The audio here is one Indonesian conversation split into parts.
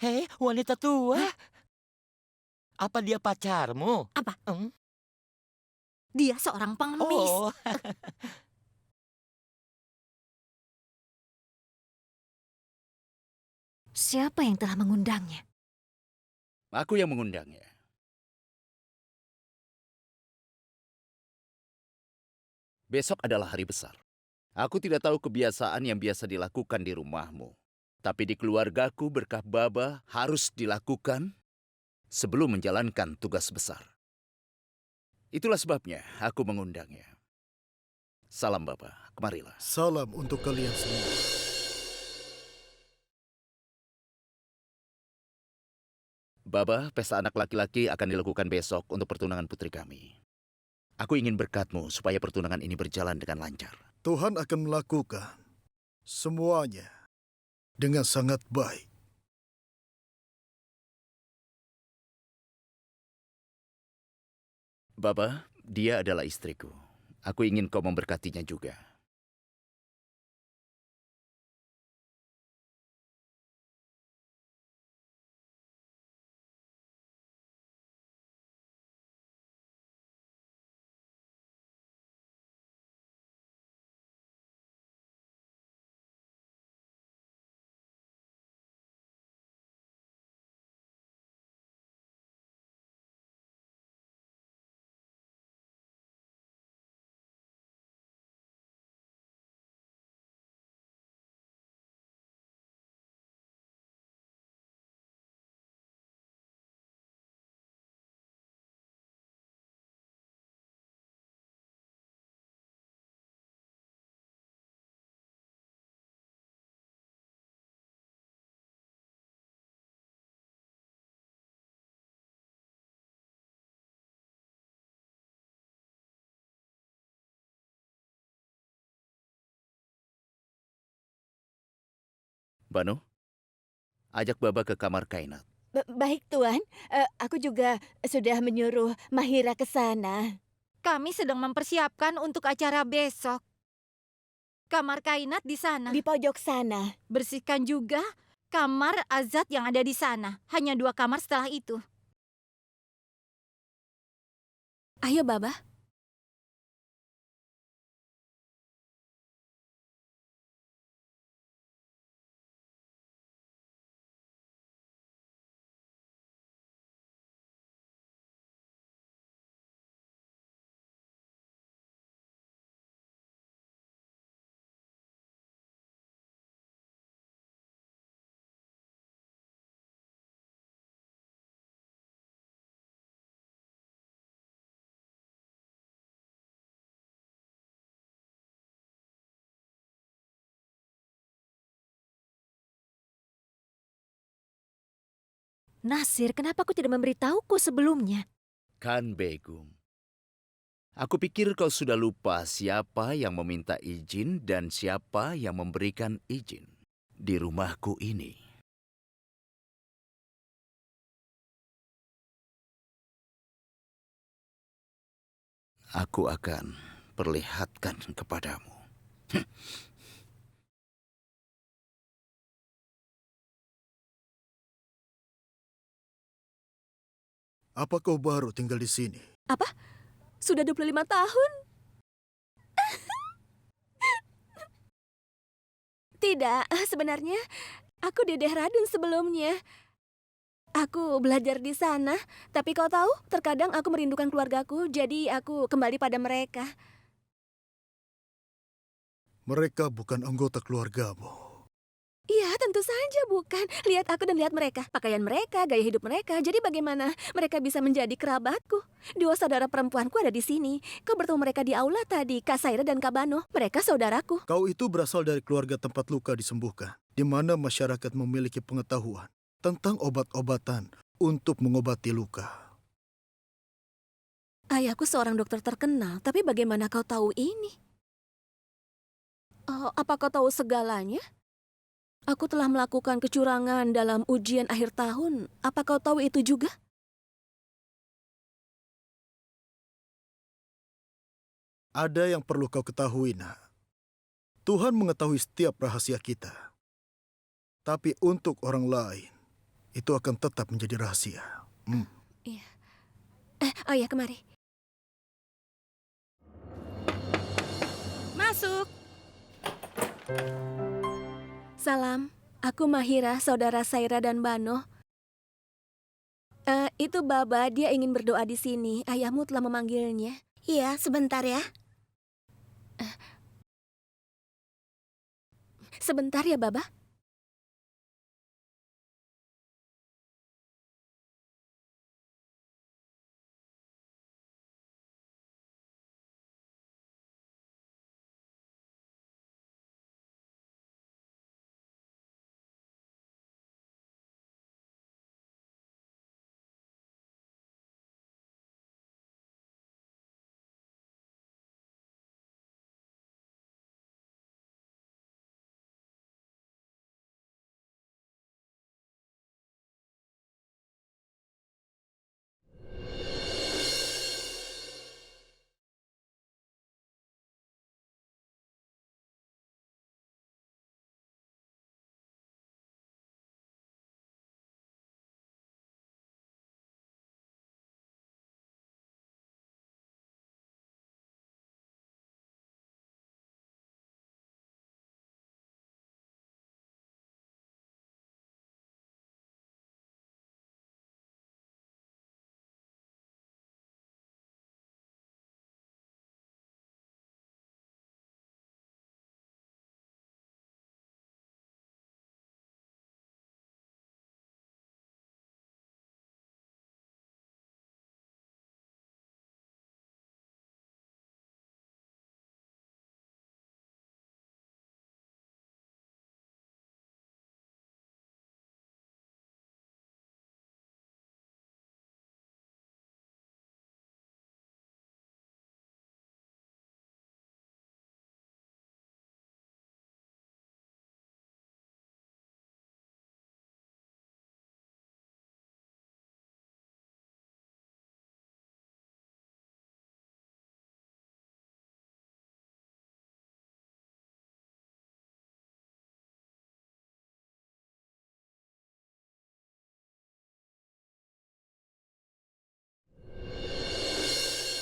Hei, wanita tua. Apa dia pacarmu? Apa? Hmm? Dia seorang pengemis. Oh, Siapa yang telah mengundangnya? Aku yang mengundangnya. Besok adalah hari besar. Aku tidak tahu kebiasaan yang biasa dilakukan di rumahmu. Tapi di keluargaku berkah Baba harus dilakukan sebelum menjalankan tugas besar. Itulah sebabnya aku mengundangnya. Salam Baba, kemarilah. Salam untuk kalian semua. Baba, pesta anak laki-laki akan dilakukan besok untuk pertunangan putri kami. Aku ingin berkatmu supaya pertunangan ini berjalan dengan lancar. Tuhan akan melakukan semuanya dengan sangat baik. Baba, dia adalah istriku. Aku ingin kau memberkatinya juga. Bano, ajak Baba ke kamar Kainat. Baik, Tuan. Aku juga sudah menyuruh Mahira ke sana. Kami sedang mempersiapkan untuk acara besok. Kamar Kainat di sana. Di pojok sana. Bersihkan juga kamar Azat yang ada di sana. Hanya 2 kamar setelah itu. Ayo, Baba. Nasir, kenapa kau tidak memberitahuku sebelumnya? Kan Begum. Aku pikir kau sudah lupa siapa yang meminta izin dan siapa yang memberikan izin di rumahku ini. Aku akan perlihatkan kepadamu. Apa kau baru tinggal di sini? Apa? Sudah 25 tahun? Tidak, sebenarnya aku di Dehradun sebelumnya. Aku belajar di sana, tapi kau tahu, terkadang aku merindukan keluargaku, jadi aku kembali pada mereka. Mereka bukan anggota keluargamu. Iya, tentu saja bukan. Lihat aku dan lihat mereka. Pakaian mereka, gaya hidup mereka. Jadi bagaimana mereka bisa menjadi kerabatku? 2 saudara perempuanku ada di sini. Kau bertemu mereka di aula tadi, Kak Saira dan Kak Bano. Mereka saudaraku. Kau itu berasal dari keluarga tempat luka disembuhkan, di mana masyarakat memiliki pengetahuan tentang obat-obatan untuk mengobati luka. Ayahku seorang dokter terkenal, tapi bagaimana kau tahu ini? Oh, apa kau tahu segalanya? Aku telah melakukan kecurangan dalam ujian akhir tahun. Apa kau tahu itu juga? Ada yang perlu kau ketahui, nak. Tuhan mengetahui setiap rahasia kita. Tapi untuk orang lain, itu akan tetap menjadi rahasia. Oh ya, kemari. Masuk. Salam, aku Mahira, saudara Saira dan Bano. Itu Baba, dia ingin berdoa di sini. Ayahmu telah memanggilnya. Iya, sebentar ya. Sebentar ya, Baba.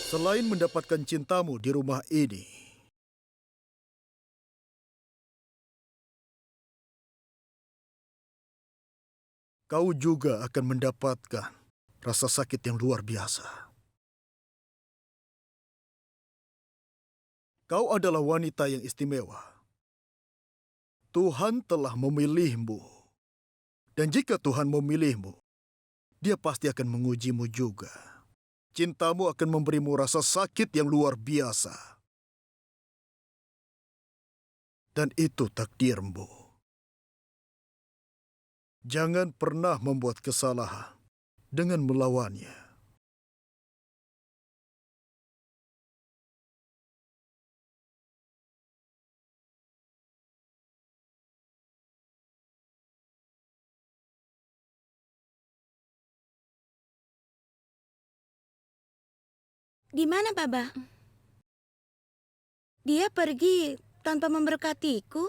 Selain mendapatkan cintamu di rumah ini, kau juga akan mendapatkan rasa sakit yang luar biasa. Kau adalah wanita yang istimewa. Tuhan telah memilihmu. Dan jika Tuhan memilihmu, Dia pasti akan mengujimu juga. Cintamu akan memberimu rasa sakit yang luar biasa. Dan itu takdirmu. Jangan pernah membuat kesalahan dengan melawannya. Di mana, Baba? Dia pergi tanpa memberkatiku.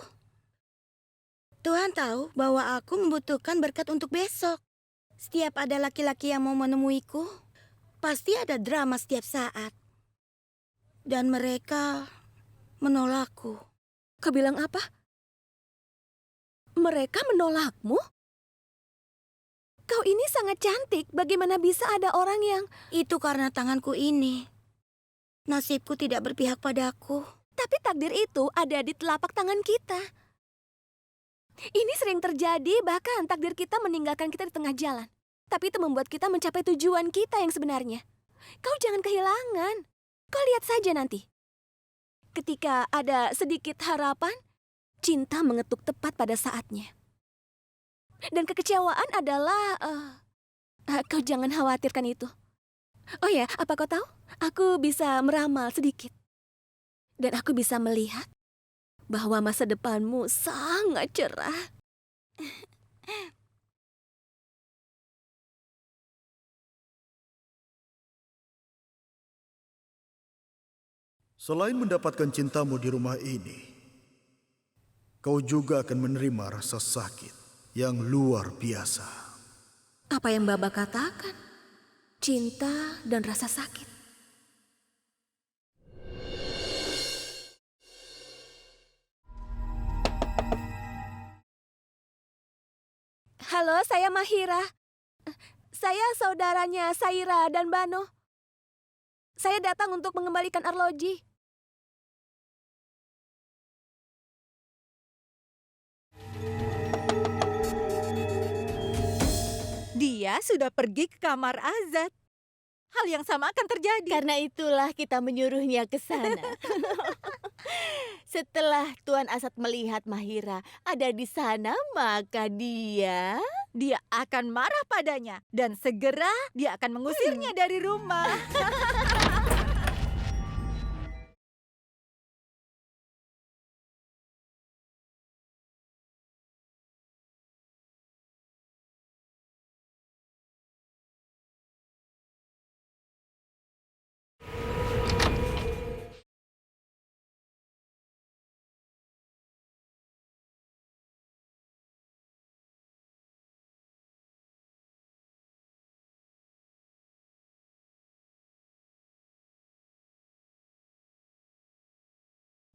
Tuhan tahu bahwa aku membutuhkan berkat untuk besok. Setiap ada laki-laki yang mau menemuiku, pasti ada drama setiap saat. Dan mereka menolakku. Kau bilang apa? Mereka menolakmu? Kau ini sangat cantik. Bagaimana bisa ada orang yang... Itu karena tanganku ini. Nasibku tidak berpihak padaku. Tapi takdir itu ada di telapak tangan kita. Ini sering terjadi, bahkan takdir kita meninggalkan kita di tengah jalan. Tapi itu membuat kita mencapai tujuan kita yang sebenarnya. Kau jangan kehilangan. Kau lihat saja nanti. Ketika ada sedikit harapan, cinta mengetuk tepat pada saatnya. Dan kekecewaan adalah... kau jangan khawatirkan itu. Oh ya, apa kau tahu? Aku bisa meramal sedikit. Dan aku bisa melihat bahwa masa depanmu sangat cerah. Selain mendapatkan cintamu di rumah ini, kau juga akan menerima rasa sakit yang luar biasa. Apa yang Baba katakan? Cinta dan rasa sakit. Halo, saya Mahira. Saya saudaranya Saira dan Bano. Saya datang untuk mengembalikan arloji. Dia sudah pergi ke kamar Azad. Hal yang sama akan terjadi. Karena itulah kita menyuruhnya ke sana. Setelah Tuan Asad melihat Mahira ada di sana, maka dia akan marah padanya dan segera dia akan mengusirnya dari rumah.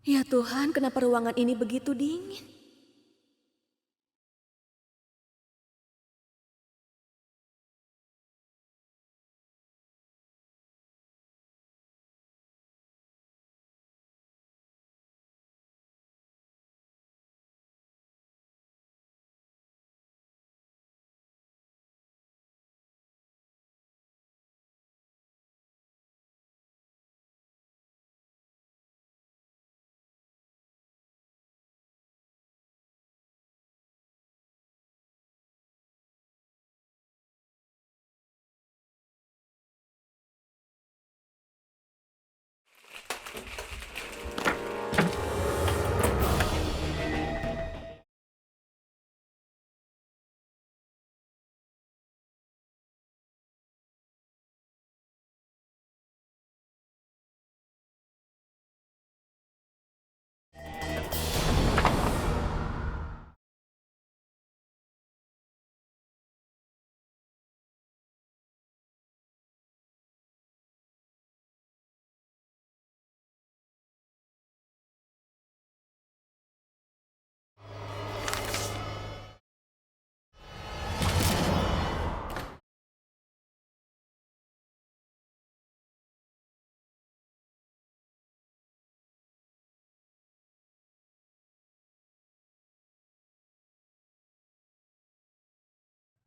Ya Tuhan, kenapa ruangan ini begitu dingin?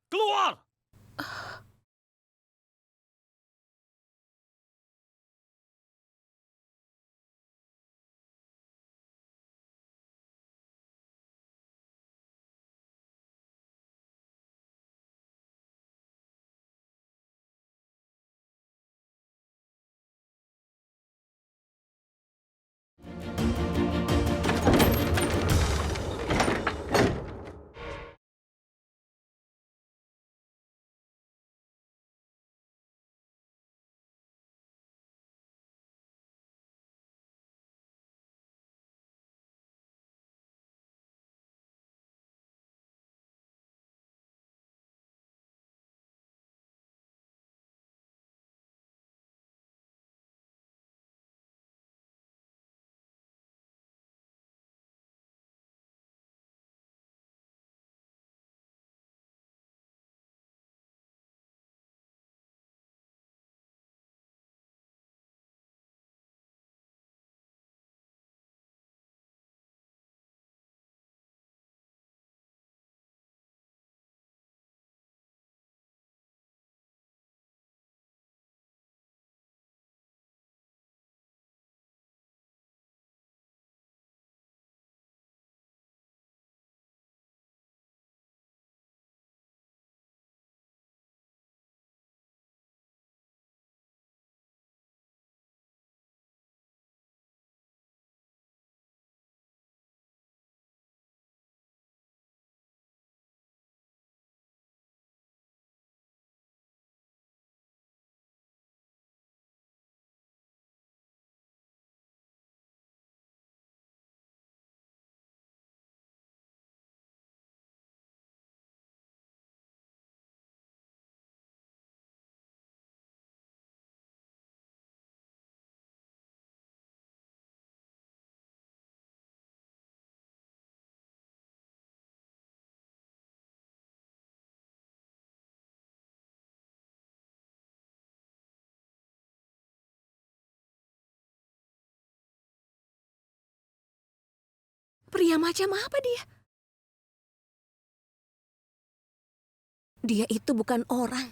Keluar! Pria macam apa dia? Dia itu bukan orang.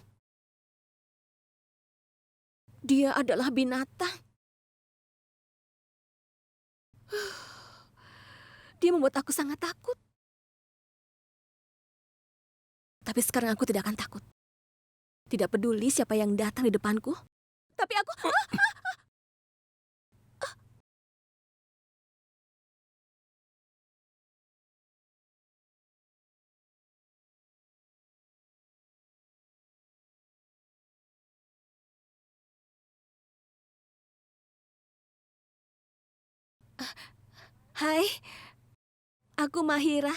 Dia adalah binatang. Dia membuat aku sangat takut. Tapi sekarang aku tidak akan takut. Tidak peduli siapa yang datang di depanku. Tapi aku... Hai, aku Mahira.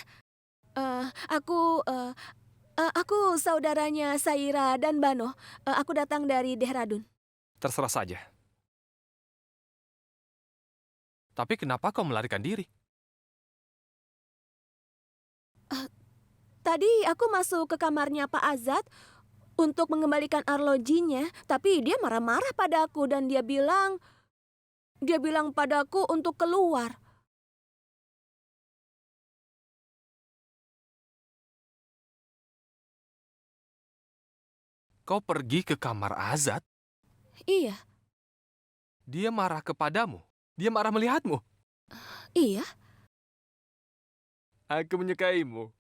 Aku saudaranya Saira dan Bano. Aku datang dari Dehradun. Terserah saja. Tapi kenapa kau melarikan diri? Tadi aku masuk ke kamarnya Pak Azad untuk mengembalikan arlojinya, tapi dia marah-marah padaku dan dia bilang padaku untuk keluar. Kau pergi ke kamar Azad? Iya, Dia marah kepadamu? Dia marah melihatmu? iya. Aku menyukaimu.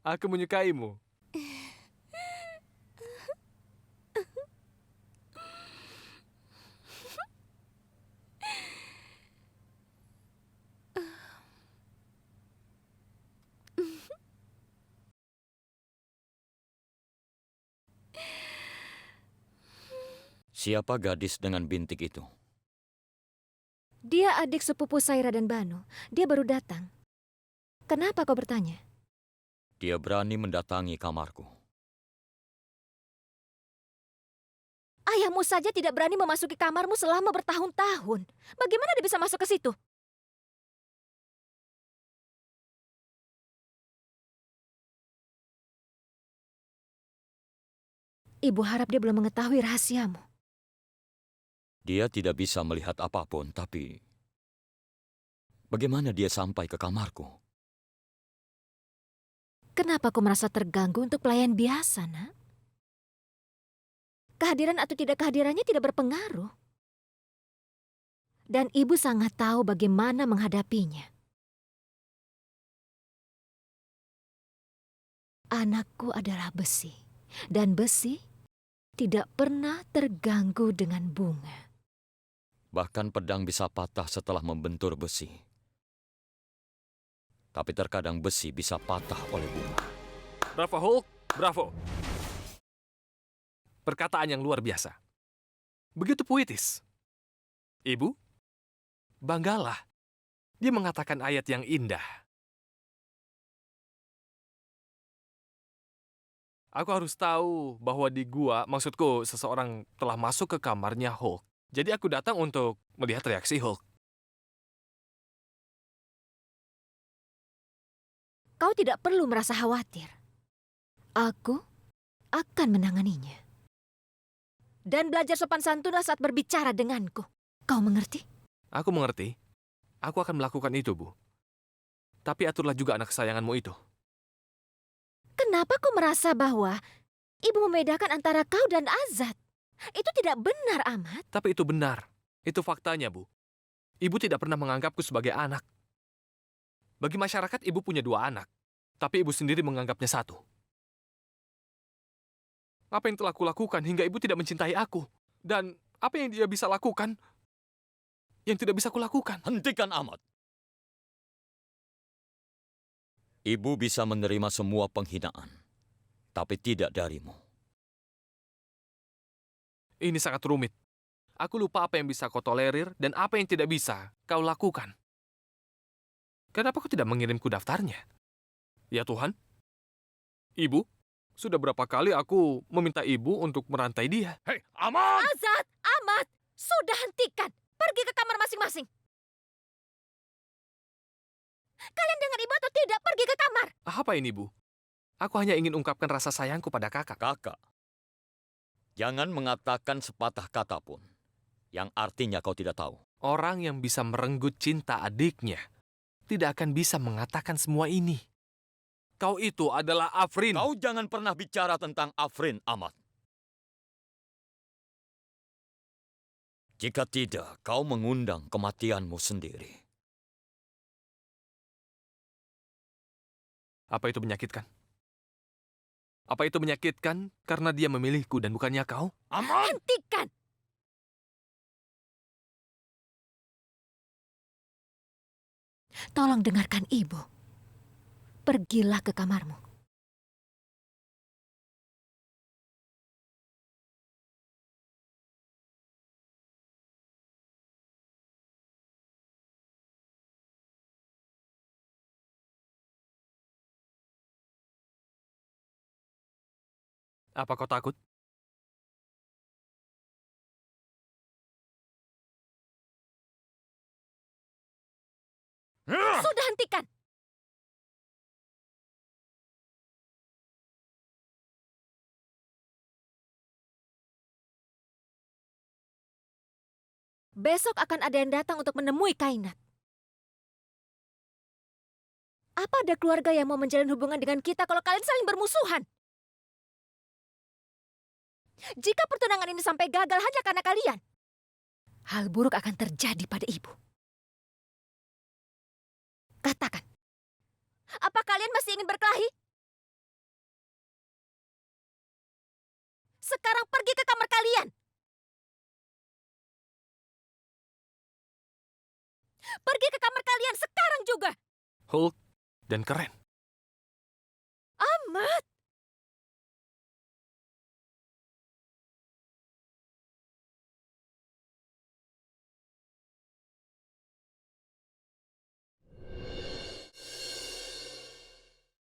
Aku menyukaimu. Siapa gadis dengan bintik itu? Dia adik sepupu Saira dan Banu. Dia baru datang. Kenapa kau bertanya? Dia berani mendatangi kamarku. Ayahmu saja tidak berani memasuki kamarmu selama bertahun-tahun. Bagaimana dia bisa masuk ke situ? Ibu harap dia belum mengetahui rahasiamu. Dia tidak bisa melihat apapun, tapi bagaimana dia sampai ke kamarku? Kenapa kau merasa terganggu untuk pelayan biasa, nak? Kehadiran atau tidak kehadirannya tidak berpengaruh. Dan ibu sangat tahu bagaimana menghadapinya. Anakku adalah besi, dan besi tidak pernah terganggu dengan bunga. Bahkan pedang bisa patah setelah membentur besi. Tapi terkadang besi bisa patah oleh bunga. Bravo Hulk, bravo. Perkataan yang luar biasa. Begitu puitis. Ibu, banggalah. Dia mengatakan ayat yang indah. Aku harus tahu bahwa di gua, maksudku seseorang telah masuk ke kamarnya Hulk. Jadi aku datang untuk melihat reaksi Hulk. Kau tidak perlu merasa khawatir. Aku akan menanganinya. Dan belajar sopan santunlah saat berbicara denganku. Kau mengerti? Aku mengerti. Aku akan melakukan itu, Bu. Tapi aturlah juga anak kesayanganmu itu. Kenapa kau merasa bahwa ibu membedakan antara kau dan Azad? Itu tidak benar, Ahmad. Tapi itu benar. Itu faktanya, Bu. Ibu tidak pernah menganggapku sebagai anak. Bagi masyarakat, ibu punya 2 anak. Tapi ibu sendiri menganggapnya 1. Apa yang telah kulakukan hingga ibu tidak mencintai aku? Dan apa yang dia bisa lakukan yang tidak bisa kulakukan? Hentikan, Ahmad. Ibu bisa menerima semua penghinaan, tapi tidak darimu. Ini sangat rumit. Aku lupa apa yang bisa kau tolerir dan apa yang tidak bisa kau lakukan. Kenapa kau tidak mengirimku daftarnya? Ya Tuhan. Ibu, sudah berapa kali aku meminta ibu untuk merantai dia? Hei, Ahmad! Azad, Ahmad, sudah hentikan. Pergi ke kamar masing-masing. Kalian dengar ibu atau tidak? Pergi ke kamar. Apa ini, Bu? Aku hanya ingin ungkapkan rasa sayangku pada kakak. Kakak, jangan mengatakan sepatah kata pun yang artinya kau tidak tahu. Orang yang bisa merenggut cinta adiknya tidak akan bisa mengatakan semua ini. Kau itu adalah Afrin. Kau jangan pernah bicara tentang Afrin, Ahmad. Jika tidak, kau mengundang kematianmu sendiri. Apa itu menyakitkan? Apa itu menyakitkan karena dia memilihku dan bukannya kau? Ahmad! Hentikan! Tolong dengarkan ibu. Pergilah ke kamarmu. Apa kau takut? Sudah hentikan! Besok akan ada yang datang untuk menemui Kainat. Apa ada keluarga yang mau menjalin hubungan dengan kita kalau kalian saling bermusuhan? Jika pertunangan ini sampai gagal hanya karena kalian, hal buruk akan terjadi pada ibu. Katakan, apa kalian masih ingin berkelahi? Sekarang pergi ke kamar kalian. Pergi ke kamar kalian sekarang juga. Hulk dan keren. Ahmad.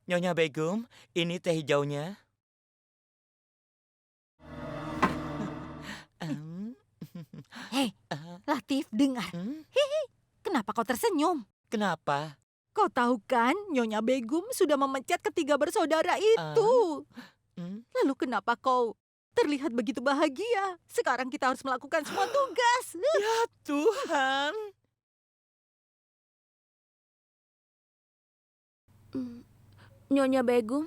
Nyonya Begum, ini teh hijaunya. Hei, Latif, dengar. Hihi, kenapa kau tersenyum? Kenapa? Kau tahu kan, Nyonya Begum sudah memecat ketiga bersaudara itu. Lalu kenapa kau terlihat begitu bahagia? Sekarang kita harus melakukan semua tugas. Ya Tuhan. Nyonya Begum,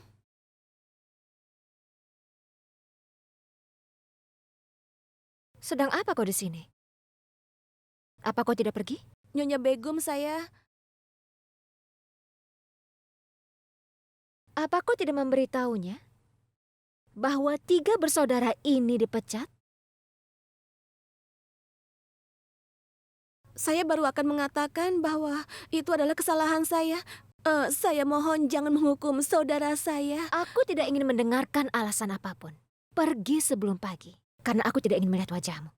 Sedang apa kau di sini? Apa kau tidak pergi? Nyonya Begum, saya... Apa kau tidak memberitahunya bahwa 3 bersaudara ini dipecat? Saya baru akan mengatakan bahwa itu adalah kesalahan saya. Saya mohon jangan menghukum saudara saya. Aku tidak ingin mendengarkan alasan apapun. Pergi sebelum pagi, karena aku tidak ingin melihat wajahmu.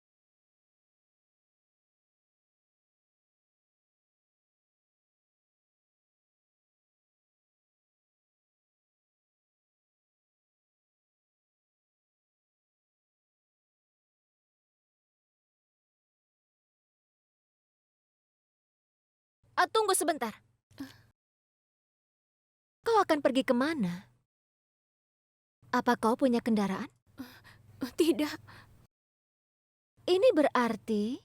Tunggu sebentar. Kau akan pergi kemana? Apa kau punya kendaraan? Tidak, Ini berarti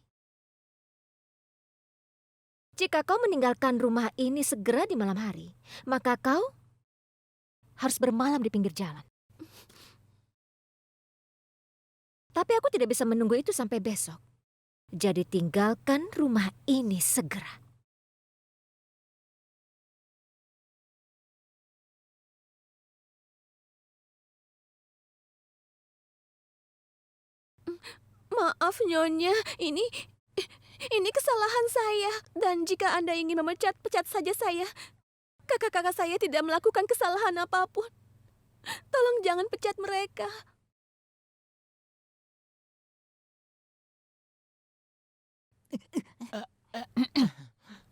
jika kau meninggalkan rumah ini segera di malam hari, maka kau harus bermalam di pinggir jalan. Tapi aku tidak bisa menunggu itu sampai besok. Jadi tinggalkan rumah ini segera. maaf Nyonya, ini kesalahan saya. Dan jika Anda ingin memecat, pecat saja saya. Kakak-kakak saya tidak melakukan kesalahan apapun. Tolong jangan pecat mereka.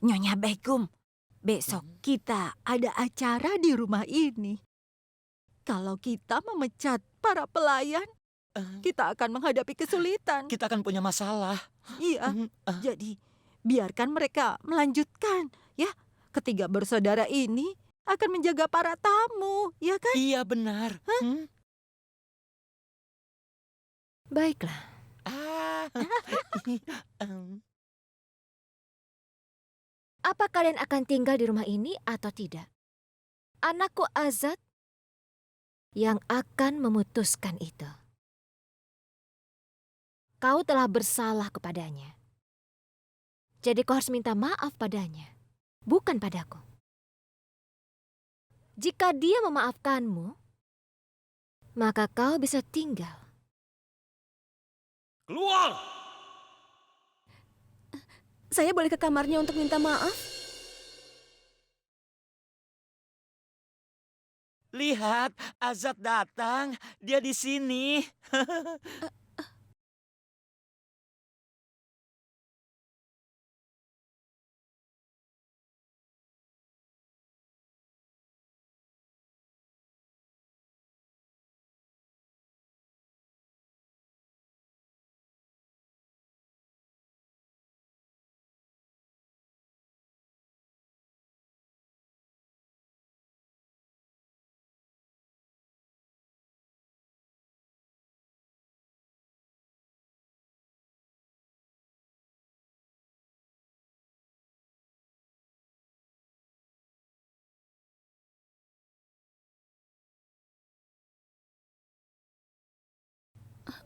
Nyonya Begum, besok kita ada acara di rumah ini. Kalau kita memecat para pelayan, kita akan menghadapi kesulitan. Kita akan punya masalah. Iya, jadi biarkan mereka melanjutkan, ya. Ketiga bersaudara ini akan menjaga para tamu, ya kan? Iya benar. Baiklah. Apa kalian akan tinggal di rumah ini atau tidak? Anakku Azad yang akan memutuskan itu. Kau telah bersalah kepadanya. Jadi kau harus minta maaf padanya, bukan padaku. Jika dia memaafkanmu, maka kau bisa tinggal. Keluar! Saya boleh ke kamarnya untuk minta maaf? Lihat, Azad datang. Dia di sini.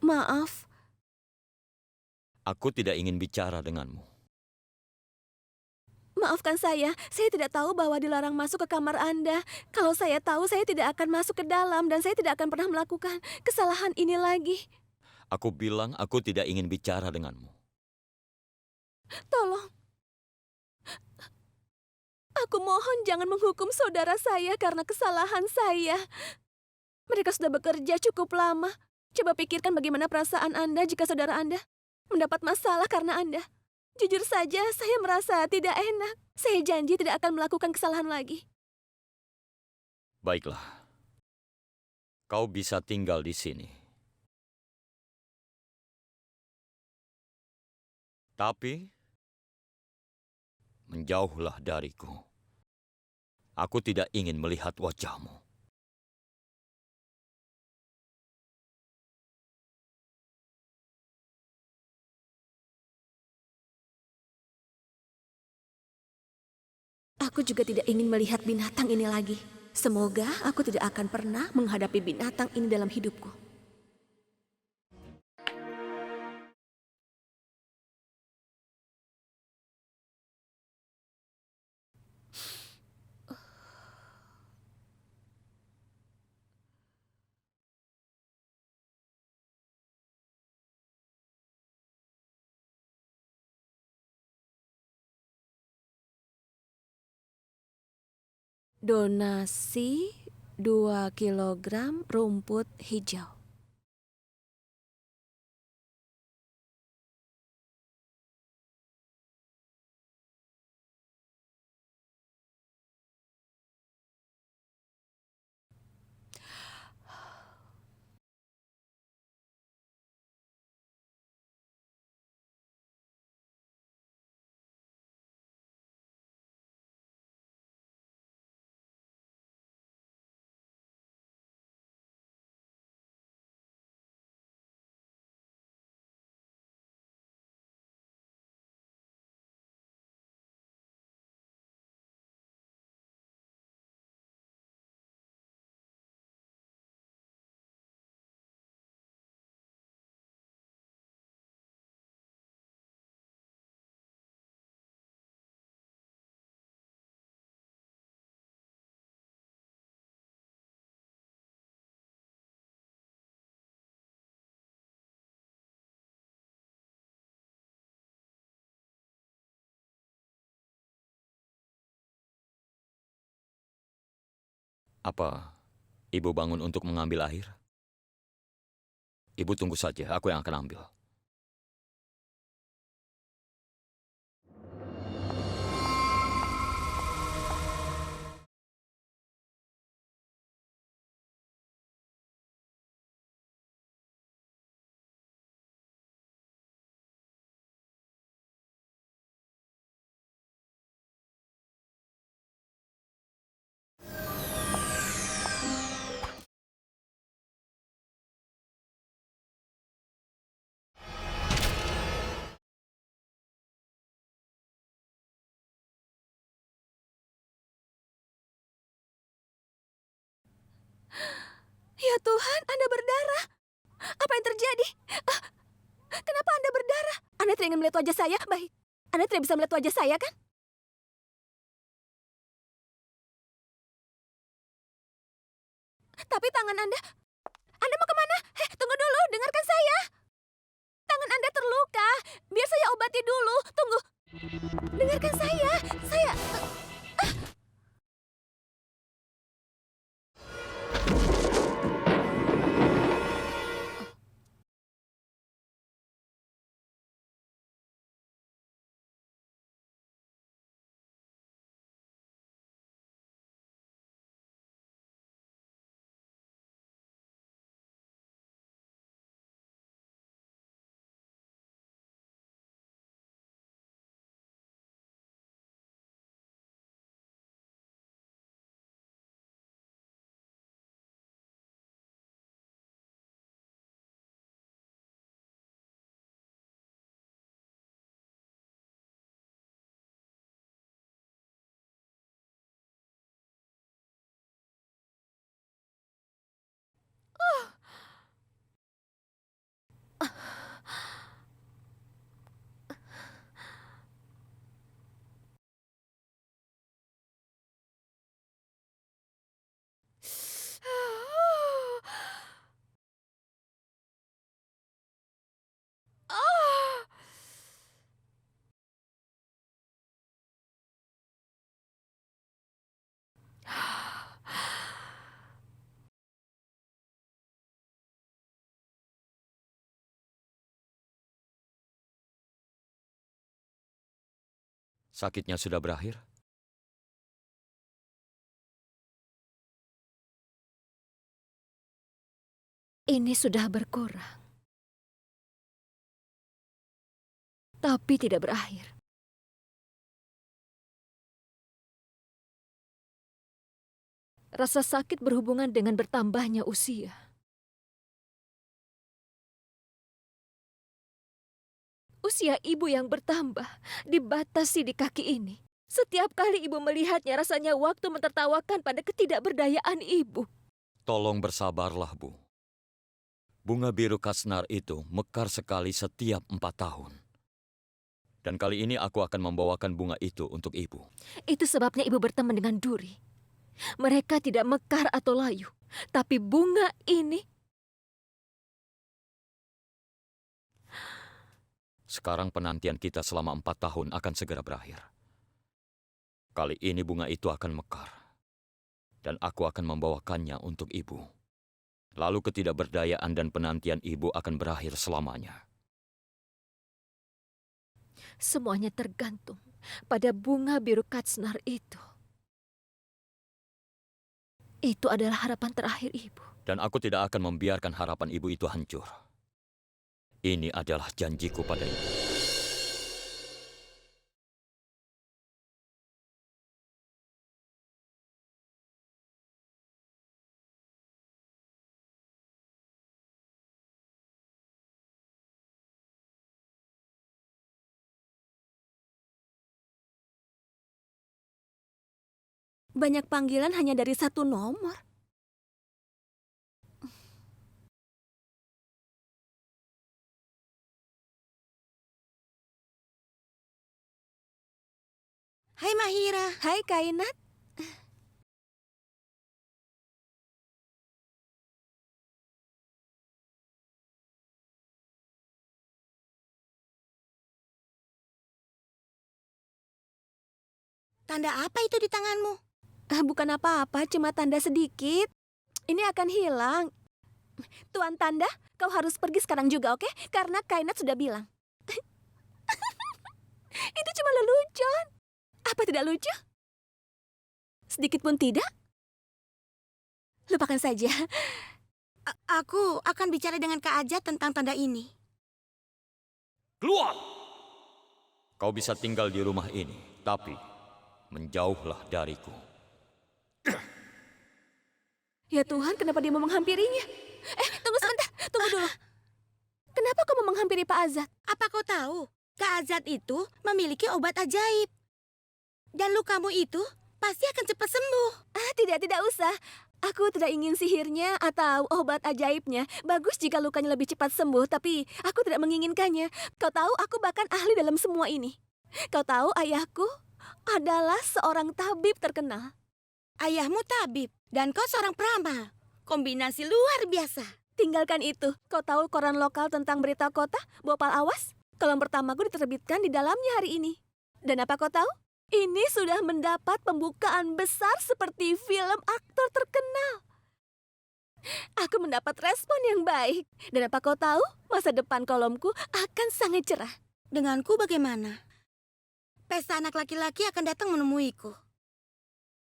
Maaf, Aku tidak ingin bicara denganmu. maafkan saya tidak tahu bahwa dilarang masuk ke kamar Anda. Kalau saya tahu, saya tidak akan masuk ke dalam dan saya tidak akan pernah melakukan kesalahan ini lagi. Aku bilang aku tidak ingin bicara denganmu. Tolong. Aku mohon jangan menghukum saudara saya karena kesalahan saya. Mereka sudah bekerja cukup lama. Coba pikirkan bagaimana perasaan Anda jika saudara Anda mendapat masalah karena Anda. Jujur saja, saya merasa tidak enak. Saya janji tidak akan melakukan kesalahan lagi. Baiklah. Kau bisa tinggal di sini. Tapi, menjauhlah dariku. Aku tidak ingin melihat wajahmu. Aku juga tidak ingin melihat binatang ini lagi. Semoga aku tidak akan pernah menghadapi binatang ini dalam hidupku. Donasi 2 kilogram rumput hijau. Apa ibu bangun untuk mengambil air? Ibu tunggu saja, aku yang akan ambil. Ya Tuhan, Anda berdarah. Apa yang terjadi? Kenapa Anda berdarah? Anda tidak ingin melihat wajah saya? Baik. Anda tidak bisa melihat wajah saya, kan? Tapi tangan Anda mau kemana? Tunggu dulu, dengarkan saya. Tangan Anda terluka. Biar saya obati dulu. Tunggu. Dengarkan saya. Sakitnya sudah berakhir? Ini sudah berkurang. Tapi tidak berakhir. Rasa sakit berhubungan dengan bertambahnya usia. Usia ibu yang bertambah dibatasi di kaki ini. Setiap kali ibu melihatnya, rasanya waktu mentertawakan pada ketidakberdayaan ibu. Tolong bersabarlah, Bu. Bunga biru kasnar itu mekar sekali setiap 4 tahun. Dan kali ini aku akan membawakan bunga itu untuk ibu. Itu sebabnya ibu berteman dengan duri. Mereka tidak mekar atau layu. Tapi bunga ini... Sekarang penantian kita selama 4 tahun akan segera berakhir. Kali ini bunga itu akan mekar. Dan aku akan membawakannya untuk ibu. Lalu ketidakberdayaan dan penantian ibu akan berakhir selamanya. Semuanya tergantung pada bunga biru kasnar itu. Itu adalah harapan terakhir ibu. Dan aku tidak akan membiarkan harapan ibu itu hancur. Ini adalah janjiku pada ibu. Banyak panggilan hanya dari satu nomor. Hai Mahira. Hai Kainat. Tanda apa itu di tanganmu? Bukan apa-apa, cuma tanda sedikit. Ini akan hilang. Tuan Tanda, kau harus pergi sekarang juga, oke? Karena Kainat sudah bilang. Itu cuma lelucon. Apa tidak lucu? Sedikit pun tidak? Lupakan saja. Aku akan bicara dengan Kak Ajat tentang tanda ini. Keluar! Kau bisa tinggal di rumah ini, tapi menjauhlah dariku. Ya Tuhan, kenapa dia mau menghampirinya? Tunggu sebentar, tunggu dulu. Kenapa kau mau menghampiri Pak Azat? Apa kau tahu? Kak Azat itu memiliki obat ajaib. Dan lukamu itu pasti akan cepat sembuh. Tidak usah. Aku tidak ingin sihirnya atau obat ajaibnya. Bagus jika lukanya lebih cepat sembuh, tapi aku tidak menginginkannya. Kau tahu, aku bahkan ahli dalam semua ini. Kau tahu, ayahku adalah seorang tabib terkenal. Ayahmu tabib dan kau seorang peramal. Kombinasi luar biasa. Tinggalkan itu. Kau tahu koran lokal tentang berita kota, Bopal Awas? Kolom pertamaku diterbitkan di dalamnya hari ini. Dan apa kau tahu? Ini sudah mendapat pembukaan besar seperti film aktor terkenal. Aku mendapat respon yang baik. Dan apa kau tahu? Masa depan kolomku akan sangat cerah. Denganku bagaimana? Pesta anak laki-laki akan datang menemuiku.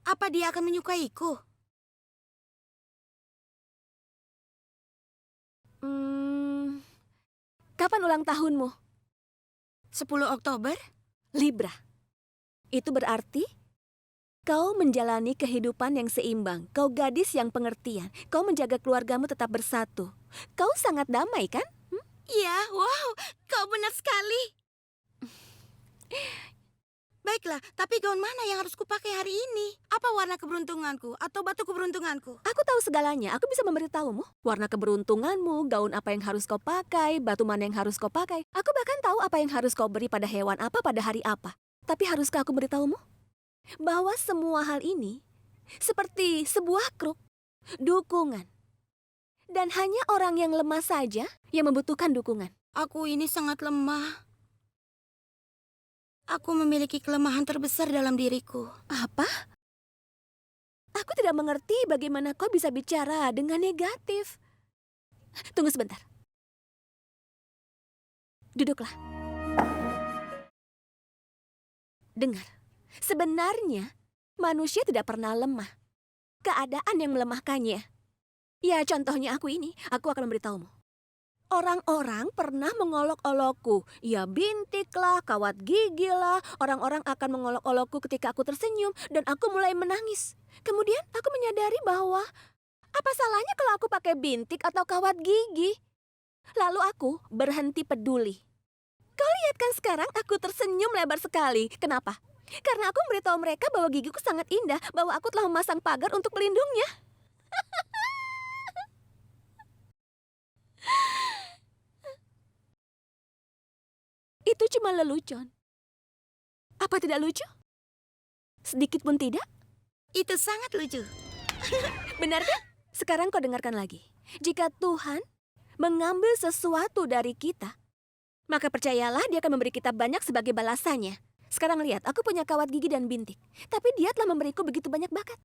Apa dia akan menyukaiku? Kapan ulang tahunmu? 10 Oktober? Libra. Itu berarti kau menjalani kehidupan yang seimbang. Kau gadis yang pengertian. Kau menjaga keluargamu tetap bersatu. Kau sangat damai, kan? Iya, wow, kau benar sekali. Baiklah, tapi gaun mana yang harus kupakai hari ini? Apa warna keberuntunganku atau batu keberuntunganku? Aku tahu segalanya. Aku bisa memberitahumu. Warna keberuntunganmu, gaun apa yang harus kau pakai, batu mana yang harus kau pakai. Aku bahkan tahu apa yang harus kau beri pada hewan apa pada hari apa. Tapi haruskah aku memberitahumu? Bahwa semua hal ini seperti sebuah kruk, dukungan. Dan hanya orang yang lemah saja yang membutuhkan dukungan. Aku ini sangat lemah. Aku memiliki kelemahan terbesar dalam diriku. Apa? Aku tidak mengerti bagaimana kau bisa bicara dengan negatif. Tunggu sebentar. Duduklah. Dengar, sebenarnya manusia tidak pernah lemah. Keadaan yang melemahkannya. Ya, contohnya aku ini. Aku akan memberitahumu. Orang-orang pernah mengolok-olokku. Ya, bintiklah, kawat gigi lah. Orang-orang akan mengolok-olokku ketika aku tersenyum. Dan aku mulai menangis. Kemudian aku menyadari bahwa apa salahnya kalau aku pakai bintik atau kawat gigi? Lalu aku berhenti peduli. Kau lihat kan sekarang aku tersenyum lebar sekali. Kenapa? Karena aku memberitahu mereka bahwa gigiku sangat indah. Bahwa aku telah memasang pagar untuk melindungnya. Itu cuma lelucon. Apa tidak lucu? Sedikit pun tidak? Itu sangat lucu. Benar kan? Sekarang kau dengarkan lagi. Jika Tuhan mengambil sesuatu dari kita, maka percayalah dia akan memberi kita banyak sebagai balasannya. Sekarang lihat, aku punya kawat gigi dan bintik. Tapi dia telah memberiku begitu banyak bakat.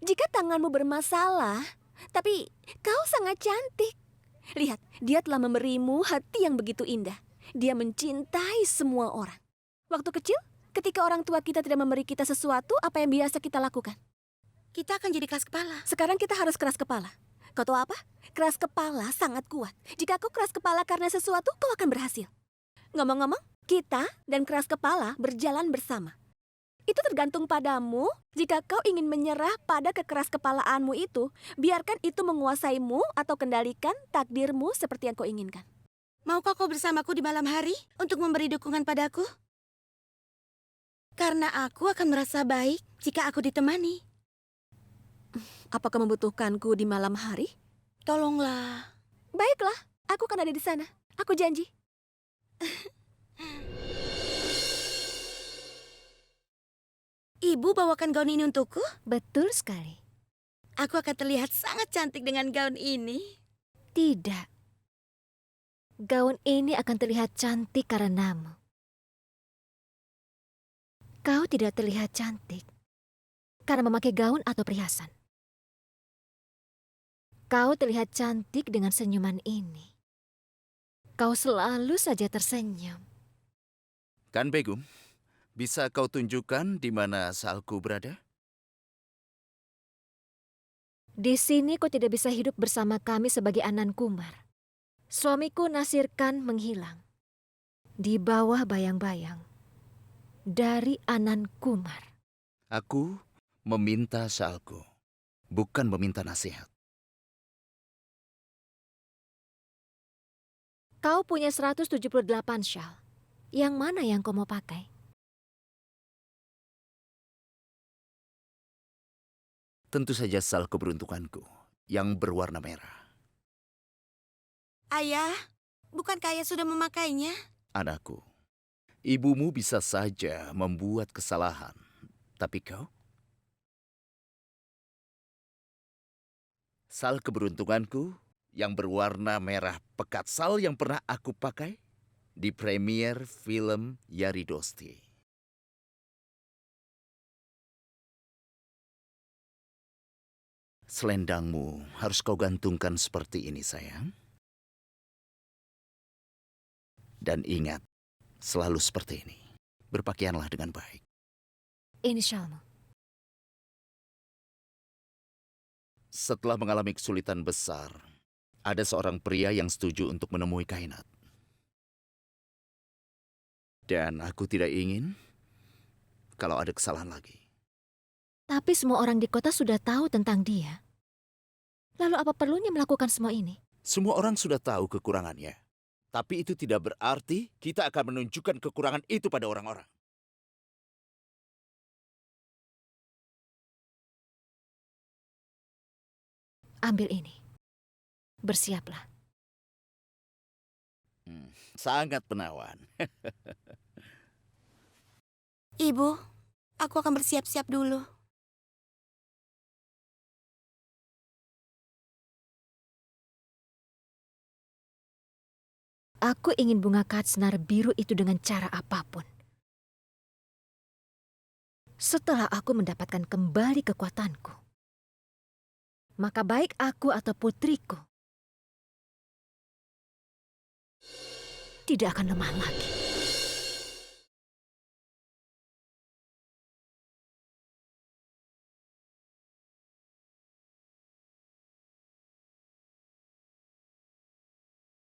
Jika tanganmu bermasalah, tapi kau sangat cantik. Lihat, dia telah memberimu hati yang begitu indah. Dia mencintai semua orang. Waktu kecil, ketika orang tua kita tidak memberi kita sesuatu, apa yang biasa kita lakukan? Kita akan jadi keras kepala. Sekarang kita harus keras kepala. Kau tahu apa? Keras kepala sangat kuat. Jika kau keras kepala karena sesuatu, kau akan berhasil. Ngomong-ngomong, kita dan keras kepala berjalan bersama. Itu tergantung padamu. Jika kau ingin menyerah pada kekeras kepalaanmu itu, biarkan itu menguasaimu atau kendalikan takdirmu seperti yang kau inginkan. Maukah kau bersamaku di malam hari untuk memberi dukungan padaku? Karena aku akan merasa baik jika aku ditemani. Apakah membutuhkanku di malam hari? Tolonglah. Baiklah, aku akan ada di sana. Aku janji. Ibu bawakan gaun ini untukku? Betul sekali. Aku akan terlihat sangat cantik dengan gaun ini. Tidak. Gaun ini akan terlihat cantik karenamu. Kau tidak terlihat cantik karena memakai gaun atau perhiasan. Kau terlihat cantik dengan senyuman ini. Kau selalu saja tersenyum. Kan Begum, bisa kau tunjukkan di mana salku berada? Di sini kau tidak bisa hidup bersama kami sebagai Anan Kumar. Suamiku Nasir Khan menghilang di bawah bayang-bayang dari Anan Kumar. Aku meminta salku, bukan meminta nasihat. Kau punya 178 syal. Yang mana yang kau mau pakai? Tentu saja sal keberuntunganku yang berwarna merah. Ayah, bukankah ayah sudah memakainya? Anakku, ibumu bisa saja membuat kesalahan. Tapi kau? Sal keberuntunganku yang berwarna merah pekat, sal yang pernah aku pakai di premier film Yaridosti. Selendangmu harus kau gantungkan seperti ini, sayang. Dan ingat, selalu seperti ini. Berpakaianlah dengan baik. Ini syalmu. Setelah mengalami kesulitan besar, ada seorang pria yang setuju untuk menemui Kainat. Dan aku tidak ingin kalau ada kesalahan lagi. Tapi semua orang di kota sudah tahu tentang dia. Lalu apa perlunya melakukan semua ini? Semua orang sudah tahu kekurangannya. Tapi itu tidak berarti kita akan menunjukkan kekurangan itu pada orang-orang. Ambil ini. Bersiaplah. Sangat penawan. Ibu, aku akan bersiap-siap dulu. Aku ingin bunga katsnar biru itu dengan cara apapun. Setelah aku mendapatkan kembali kekuatanku, maka baik aku atau putriku tidak akan lemah lagi.